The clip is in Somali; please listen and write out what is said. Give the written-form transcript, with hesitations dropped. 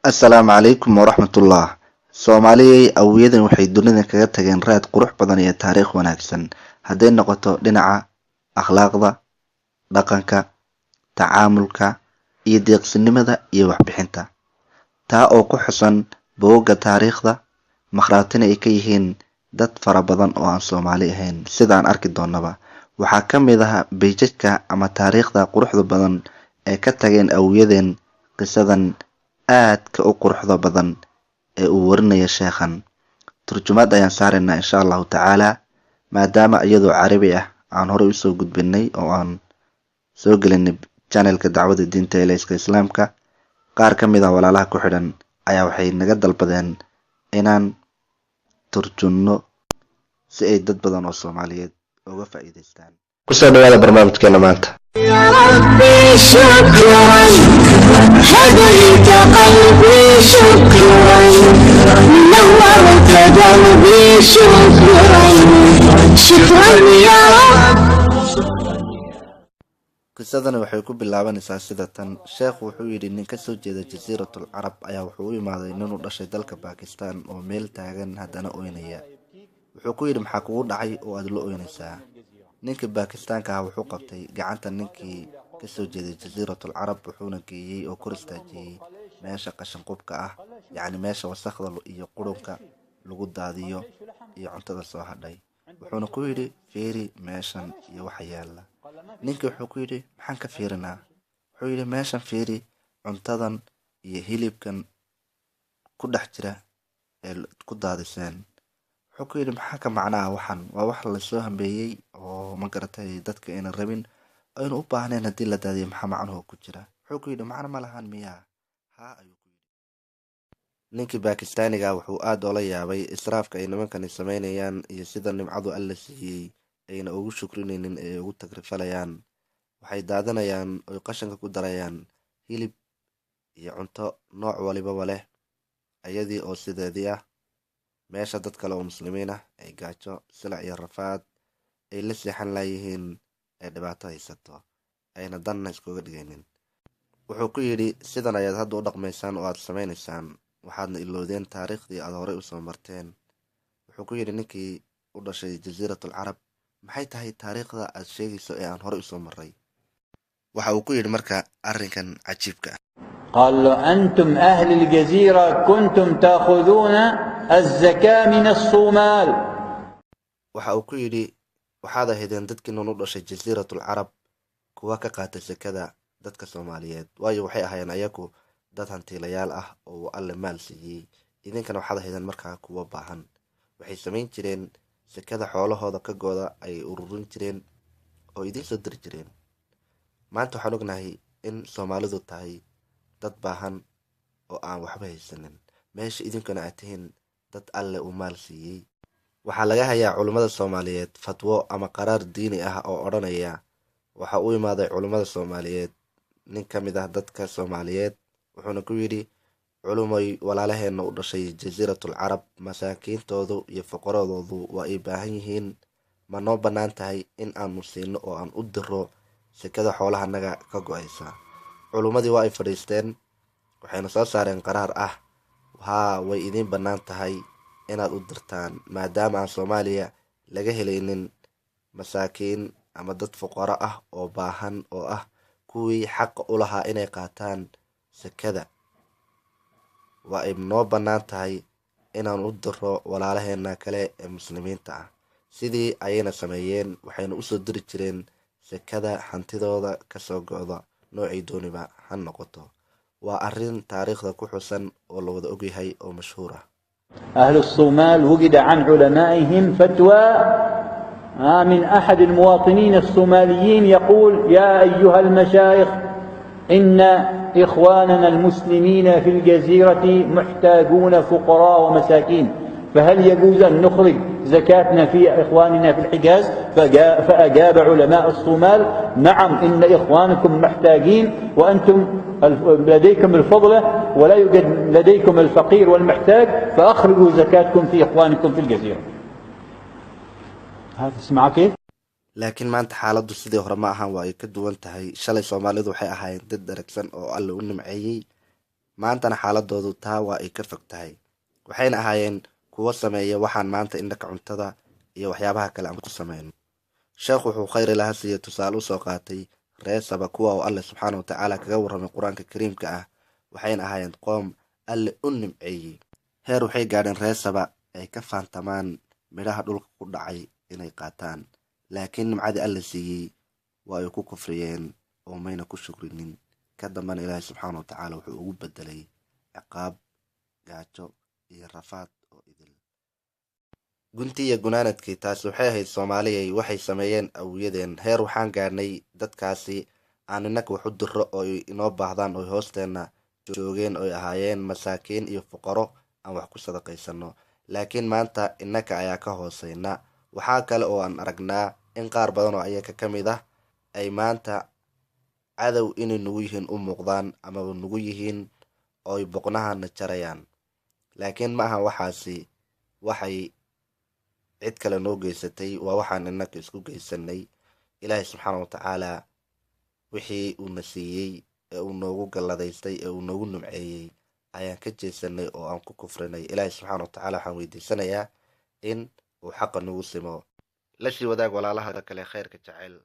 Assalaamu calaykum waraxmatullah. Soomaaliyey awiyadan waxay dunida kaga tageen raad qurux badan iyo taariikh wanaagsan hadday noqoto dhinaca akhlaaqda, dhaqanka, tacaamulka iyo deeqsinimada iyo waxbixinta. Taa oo ku xusan buugga taariikhda, makhraatina ay ka yihiin dad fara badan oo aan Soomaali ahayn sidaan arki doonaba. Waxaa ka mid ah beejajka ama taariikhda quruxda badan ee ka tageen awiyadeen qisadan aadka u quruxda badan ee uu warinaya sheekhan. Turjumaad ayaan saaraynaa insha Allahu tacaala maadaama iyadoo carabi ah aan horey usoo gudbinay oo aan soo gelinay channelka dacwada diinta ee Islaamka. Qaar ka mid ah walaalaha ku xidhan ayaa waxay naga dalbadeen inaan turjunno si ay dad badan oo Soomaaliyeed uga faa'iidaystaan. Kusoo dhawaada barnaamijkeena maanta. يا ربي شكرا هديت قلبي شكرا نورت دربي شكرا شكرا يا رب. qisadani waxay ku bilaabanaysaa sida tan. Sheekhu wuxuu yidhi nin ka soo jeeda jasiiratul carab ayaa wuxuu u imaaday nin u dhashay dalka Pakistan oo meel taagan haddana oynaya. Wuxuu ku yidhi maxaa kugu dhacay oo aad la oynaysaa? ninkii Baakistaanka ah wuxuu qabtay gacanta ninkii ka soo jeeday jasiiratul carab wuxuuna geeyey oo kor istaajiyey meesha qashin qubka ah, yacni meesha wasakhda iyo qurunka lagu daadiyo iyo cuntada soo hadhay. Wuxuuna ku yidhi fiiri meeshan iyo waxa yaala. ninkii wuxuu ku yidhi maxaan ka fiirinaa? Wuxuu yidhi meeshan fiiri cuntadan iyo hilibkan ku dhex jira ee ku daadiseen. Wuxuu ku yidhi maxaa ka macnaa waxan? Waa wax la soo hambeeyey oo ma garatay dadka ayna rabin aynu u baahneen haddii la daadiyo maxaa macnuhu ku jira. Wuxuu ku yidhi macno ma lahan miyaa? Haa ayuu ku yidhi. ninkii Baakistaaniga wuxuu aad oola yaabay israafka ay nimankani sameynayaan iyo sida nimcadu alla siiyey ayna ugu shukrinaynin ee ugu tagrifalayaan. waxay daadanayaan oy qashanka ku darayaan hilib iyo cunto nooc walibaba leh ayadii oo sideedii ah. meesha dad kale oo muslimiin ah ay gaajo, silac iyo rafaad ay la seexan laayihiin ee dhibaato haysato ayna danna iskuga dhigaynin. wuxuu ku yidhi sidan ayaad hadda u dhaqmaysaan oo aad samaynaysaan, waxaadna iloodeen taariikhdii aad horey usoo marteen. wuxuu ku yidhi ninkii u dhashay jasiiratul carab maxay tahay taariikhda aad sheegayso ee aan horey usoo maray? waxa uu ku yidhi marka arrinkan cajiibka ah. قال له أنتم أهل الجزيرة كنتم تأخذون الزكاة من الصومال. waxa uu ku yidhi waxaad ahaydeen dadkii nun u dhashay jasiiratul carab kuwa ka qaatay sekada dadka Soomaaliyeed, waayo waxay ahaayeen ayagu dad hantiilayaal ah oo alle maal siiyey. idinkana waxaad ahaydeen markaa kuwa baahan. waxay samayn jireen sekada xoolahooda ka gooda ay ururin jireen oo idiin soo diri jireen. maanta waxaan ognahay in Soomaalidu tahay dad baahan oo aan waxba haysanin, meesha idinkuna aad tihiin dad alle uu maal siiyey. waxaa laga hayaa culummada Soomaaliyeed fatwo ama qaraar diini ah oo odhanaya waxa uu imaaday culummada Soomaaliyeed nin ka mid ah dadka Soomaaliyeed wuxuuna ku yidhi culumoy walaalaheena u dhashay jasiiratul carab masaakiintoodu iyo fuqaradoodu waa ay baahan yihiin, ma noo bannaan tahay in aanu siino oo aan u diro sekada xoolaha naga ka go-aysa? culummadii waa ay fadhiisteen waxayna soo saareen qaraar ah haa way idiin bannaan tahay inaad u dirtaan maadaama aan Soomaaliya laga helaynin masaakiin ama dad fuqaro ah oo baahan oo ah kuwii xaqa u lahaa inay qaataan sekada. waa ay noo bannaan tahay inaan u diro walaalaheena kale ee muslimiinta ah. sidii ayayna sameeyeen, waxayna usoo diri jireen sekada hantidooda kasoo go-da noocay dooniba ha noqoto. waa arrin taariikhda ku xusan oo la wada ogyahay oo mashhuur ah. أهل الصومال وجد عن علمائهم فتوى من أحد المواطنين الصوماليين يقول يا أيها المشايخ إن إخواننا المسلمين في الجزيرة محتاجون فقراء ومساكين، فهل يجوز أن نخرج زكاتنا في إخواننا في الحجاز؟ فأجاب علماء الصومال نعم إن إخوانكم محتاجين وأنتم لديكم الفضلة ولا يوجد لديكم الفقير والمحتاج، فأخرجوا زكاتكم في إخوانكم في الجزيرة. هذا اسمع كيف؟ laakiin maanta xaaladdu sidii hore ma ahan, waa ay ka duwan tahay. shalay Soomaalidu waxay ahaayeen dad daragsan oo alle u nimceeyey, maantana xaaladoodu taa waa ay ka fog tahay. waxayna ahaayeen kuwo sameeya waxaan maanta indhaka cuntada iyo waxyaabaha kale aan ku sameyno. sheekh wuxuu khayr ilaha siiye tusaale usoo qaatay reer saba, kuwa uu alle subxaana watacaala kaga warramay qur-aanka kariimka ah. waxayna ahaayeen qoom alle u nimceeyey. heer waxay gaadheen reer saba ay ka faantamaan midhaha dhulka ku dhacay inay qaataan, laakiin nimcadii alle siiyey waa ay ku kufriyeen oo mayna ku shukrinin. ka dambana ilaahay subxaana watacaala wuxuu ugu bedelay ciqaab, gaajo iyo rafaad oo idil. gunti iyo gunaanadkii taasi waxay ahayd soomaaliyay waxay sameeyeen awiyadeen. heer waxaan gaadhnay dadkaasi aan innaga wax u diro oo inoo baahdaan oo hoosteenna joogeen oy ahaayeen masaakiin iyo fuqaro aan wax ku sadaqaysano. laakiin maanta innaka ayaa ka hooseyna. waxaa kale oo aan aragnaa in qaar badan oo ayaga ka mid ah ay maanta cadow inay nugu yihiin u muuqdaan amaba nugu yihiin ooy boqnahana jarayaan. laakiin ma aha waxaasi waxay cid kale noo geysatay, waa waxaan innaka isku geysanay. ilaahay subxaana watacaala wixii uuna siiyey ee uu noogu galladaystay ee uu noogu nimceeyey ayaan ka jeesanay oo aan ku kufrinay. ilaahay subxaana watacaala waxaan weydiisanayaa in uu xaqa nagu simo. la sii wadaag walaalaha kale khayrka jecel.